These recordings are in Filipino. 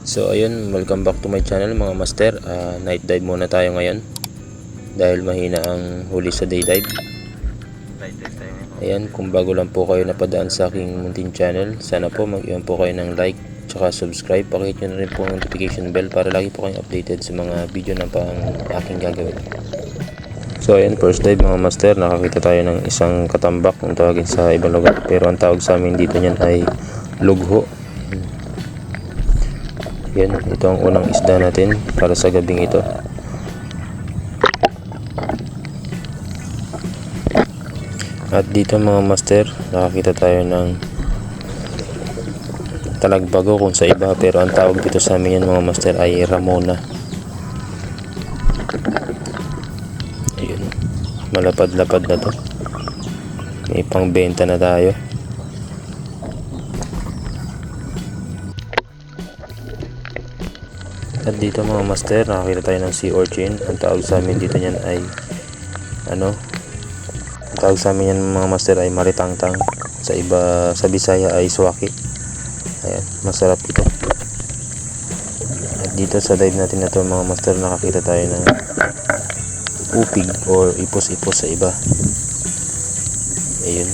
So ayun, welcome back to my channel mga master. Night dive muna tayo ngayon dahil mahina ang huli sa day dive. Ayan, kung bago lang po kayo napadaan sa aking munting channel, sana po mag-iwan po kayo ng like tsaka subscribe. Pakihit nyo na rin po ang notification bell para lagi po kayong updated sa mga video na pang aking gagawin. So ayan, first dive mga master, nakakita tayo ng isang katambak kung tawagin sa ibang lugar, pero ang tawag sa amin dito niyan ay lugho. Yan, ito ang unang isda natin para sa gabing ito. At dito mga master, nakakita tayo ng talagbago kung sa iba, pero ang tawag dito sa amin yan mga master ay ramona. Ayun, malapad-lapad na to. May pangbenta na tayo. At dito mga master, nakakita tayo ng sea urchin. Ang tawag sa amin dito niyan ay ang tawag sa amin yan mga master ay maritangtang. Sa iba, sa Bisaya ay swaki. Ayan, masarap ito. At dito sa dive natin na to mga master, nakakita tayo ng upig or ipos-ipos sa iba. Ayun.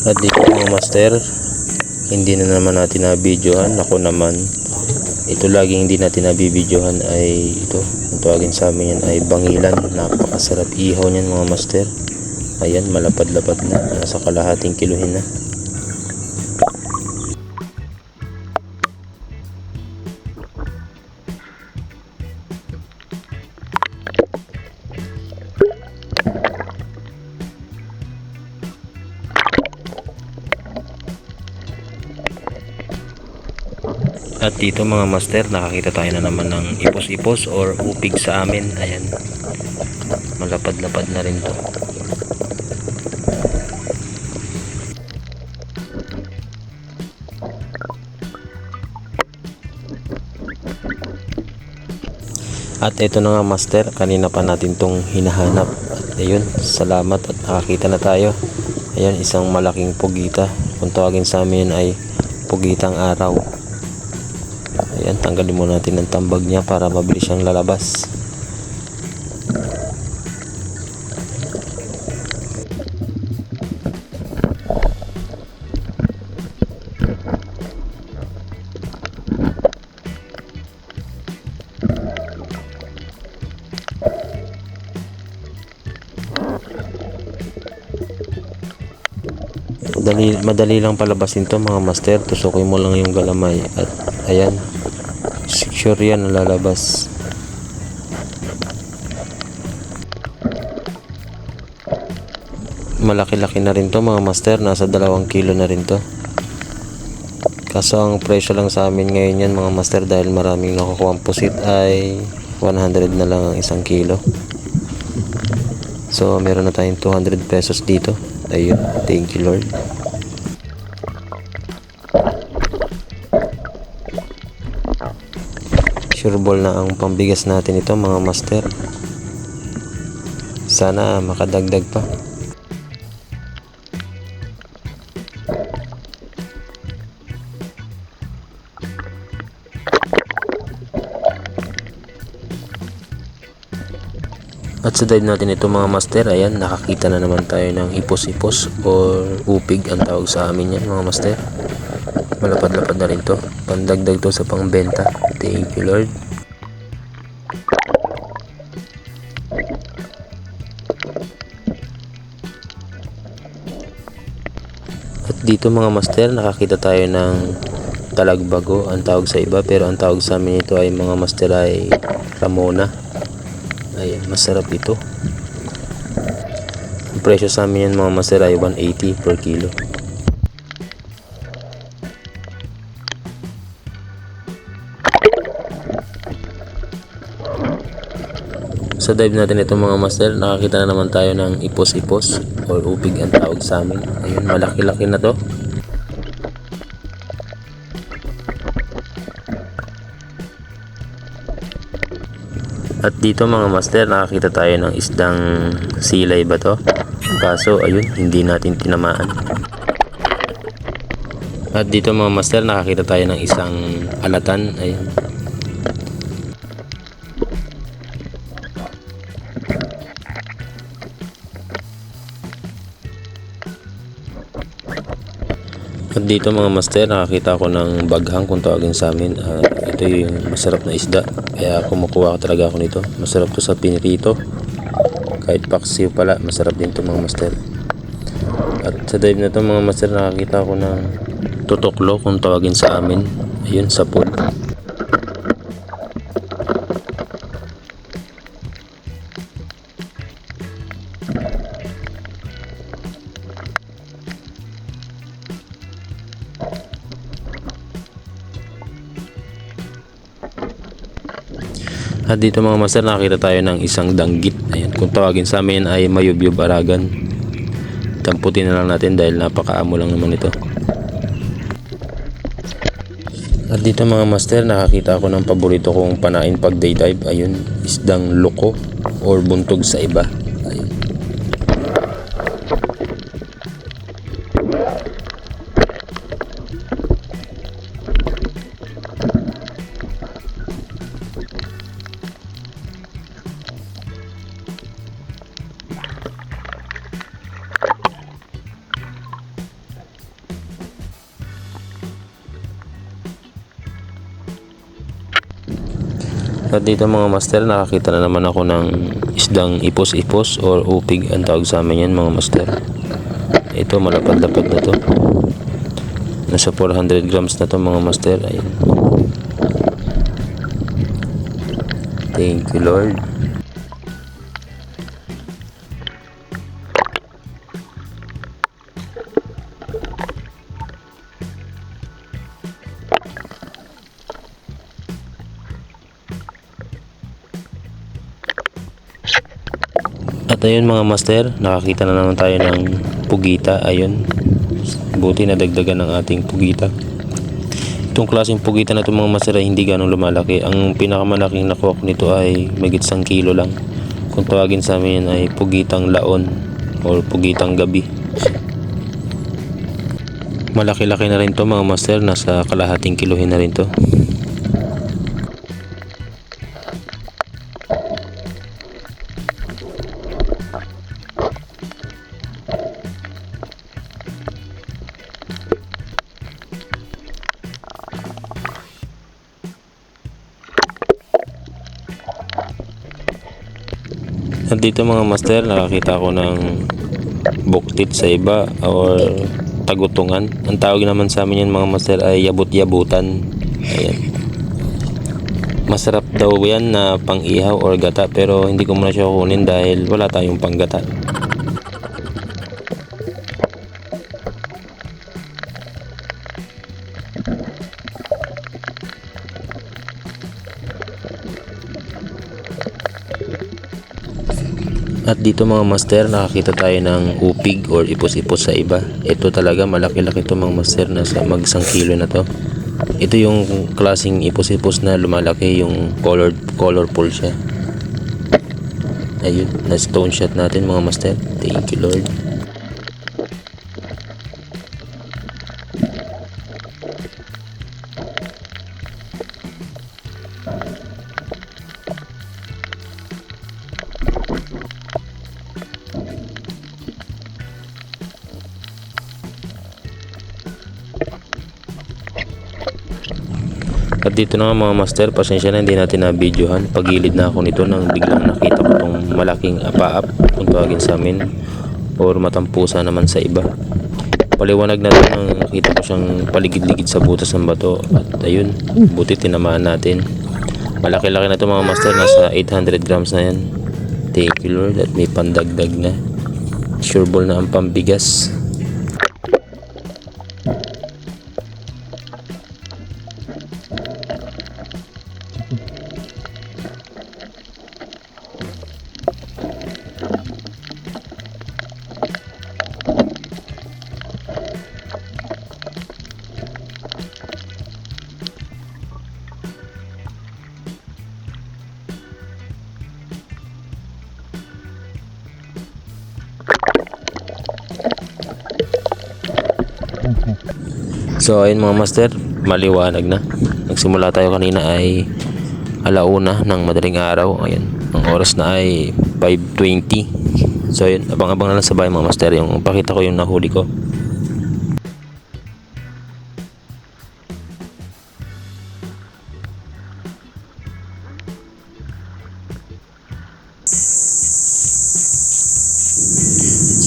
At dito mga master, hindi na naman natin na-videohan. Ako naman, ito laging hindi natin na-videohan ay ito. Ang tawagin sa amin yan ay bangilan. Napakasarap ihaw niyan mga master. Ayan, malapad-lapad na. Nasa kalahating kiluhin na. At dito mga master, nakakita tayo na naman ng ipos-ipos or upig sa amin. Ayan, malapad-lapad na rin to. At ito na nga master, kanina pa natin tong hinahanap. At ayun, salamat at nakakita na tayo. Ayan, isang malaking pugita. Kung tawagin sa amin ay pugitang araw. Ayan, tanggalin muna natin ang tambag niya para mabilis siyang lalabas. Madali lang palabasin to mga master. Tusukin mo lang yung galamay at ayan, sure yan na lalabas. Malaki-laki na rin to mga master, nasa 2 kilo na rin to. Kaso ang presyo lang sa amin ngayon yan mga master, dahil maraming nakukuha ang pusit, ay 100 na lang ang 1 kilo. So meron na tayong 200 pesos dito. Ayun, thank you Lord. Sure ball na ang pambigas natin ito mga master. Sana makadagdag pa. At sa dive natin ito mga master, ayan, nakakita na naman tayo ng ipos-ipos or upig ang tawag sa amin yan mga master. Malapad-lapad na rin to. Pandagdag to sa pangbenta. Thank you Lord. At dito mga master, nakakita tayo ng talagbago ang tawag sa iba, pero ang tawag sa amin ito ay mga master ay ramona. Ayan, masarap ito. Ang presyo sa amin yan mga master ay 180 per kilo. Sa dive natin ito mga master, nakakita na naman tayo ng ipos-ipos or upig ang tawag sa amin. Ayun, malaki-laki na to. At dito mga master, nakakita tayo ng isdang silay ba to? Kaso ayun, hindi natin tinamaan. At dito mga master, nakakita tayo ng isang alatan. Ayun. At dito mga master, nakakita ko ng baghang kung tawagin sa amin. Ito yung masarap na isda. Kaya kumukuha talaga ako nito. Masarap to sa pinirito. Kahit paksiw pala, masarap din to mga master. At sa dive na to mga master, nakakita ko ng tutoklo kung tawagin sa amin. Ayun, sa pool. At dito mga master, nakakita tayo ng isang danggit. Ayan, kung tawagin sa amin ay mayubyub aragan. Tamputin na lang natin dahil napakaamo lang naman ito. At dito mga master, nakakita ako ng paborito kong panain pag day dive. Ayun, isdang loko or buntog sa iba. Ayun. At dito mga master, nakakita na naman ako ng isdang ipos-ipos or upig ang tawag sa amin yan mga master. Ito malapad-lapad na to. Nasa 400 grams na to mga master. Ayun. Thank you Lord. At ayun mga master, nakakita na naman tayo ng pugita. Ayun, buti na dagdagan ng ating pugita. Itong klaseng pugita na itong mga master ay hindi ganong lumalaki. Ang pinakamalaking nakuha ko nito ay magit 1 kilo lang. Kung tawagin sa amin ay pugitang laon or pugitang gabi. Malaki-laki na rin to mga master, nasa kalahating kilohin na rin to. At dito mga master, nakakita ko ng buktit sa iba or tagutungan. Ang tawag naman sa amin yan mga master ay yabut-yabutan. Ayan. Masarap daw yan na pang ihaw or gata, pero hindi ko muna siya kukunin dahil wala tayong panggata. At dito mga master, nakakita tayo ng upig or ipos-ipos sa iba. Ito talaga malaki-laki to mga master, nasa mag 1 kilo na to. Ito yung klaseng ipos-ipos na lumalaki, yung colorful siya. Ayun, na stone shot natin mga master. Thank you Lord. At dito na nga mga master, pasensya na hindi natin na-videohan. Pagilid na ako nito nang biglang nakita ko itong malaking apaap kung tawagin sa amin, or matampusa naman sa iba. Paliwanag na ito nang nakita ko siyang paligid-ligid sa butas ng bato. At ayun, buti tinamaan natin. Malaki-laki na ito mga master, nasa 800 grams na yan. Thank you Lord, at may pandagdag na. Sure ball na ang pambigas. So ayun mga master, maliwanag na. Nagsimula tayo kanina ay 1:00 ng madaling araw. Ayun, ang oras na ay 5:20. So ayun, abang-abang na lang sa bahay mga master, yung pakita ko yung nahuli ko.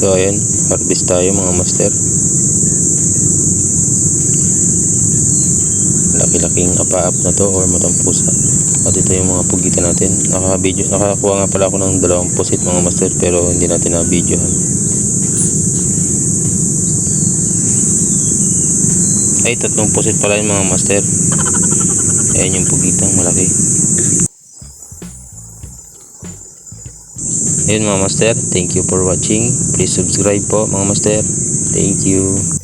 So ayun, harvest tayo mga master. Laki-laking apaap na to or matang pusa. At ito yung mga pugitan natin. Nakakuha nga pala ako ng 2 pusit mga master, pero hindi natin na-videohan. Ay, 3 pusit pala yung mga master. Ayan yung pugitang malaki. Ayun mga master, thank you for watching. Please subscribe po mga master. Thank you.